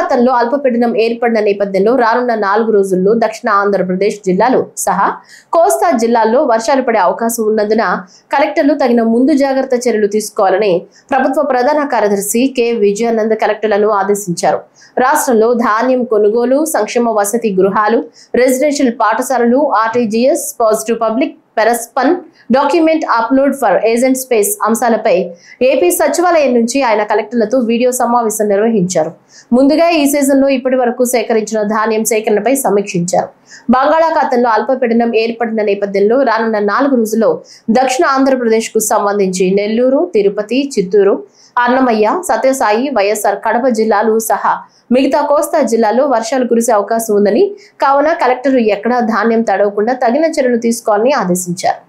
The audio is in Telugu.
బంగాళాఖాతంలో అల్పపీడనం ఏర్పడిన నేపథ్యంలో రానున్న 4 రోజుల్లో దక్షిణ ఆంధ్రప్రదేశ్ జిల్లాలు సహా కోస్తా జిల్లాల్లో వర్షాలు పడే అవకాశం ఉన్నందున కలెక్టర్లు తగిన ముందు జాగ్రత్త చర్యలు తీసుకోవాలని ప్రభుత్వ ప్రధాన కార్యదర్శి కె విజయానంద్ కలెక్టర్లను ఆదేశించారు. రాష్ట్రంలో ధాన్యం కొనుగోలు, సంక్షేమ వసతి గృహాలు, రెసిడెన్షియల్ పాఠశాలలు, ఆర్టీజీఎస్, పాజిటివ్ పబ్లిక్ పెరస్పన్ document upload for agent space అంశాలపై ఏపీ సచివాలయం నుంచి ఆయన కలెక్టర్లతో వీడియో సమావేశం నిర్వహించారు. ముందుగా ఈ సీజన్లో ఇప్పటి వరకు సేకరించిన ధాన్యం సేకరణపై సమీక్షించారు. బంగాళాఖాతంలో అల్పపీడనం ఏర్పడిన నేపథ్యంలో రానున్న 4 రోజుల్లో దక్షిణ ఆంధ్రప్రదేశ్ కు సంబంధించి నెల్లూరు, తిరుపతి, చిత్తూరు, అన్నమయ్య, సత్యసాయి, వైఎస్ఆర్ కడప జిల్లాలు సహా మిగతా కోస్తా జిల్లాలో వర్షాలు కురిసే అవకాశం ఉందని, కావున కలెక్టర్లు ఎక్కడా ధాన్యం తడవకుండా తగిన చర్యలు తీసుకోవాలని ఆదేశించారు.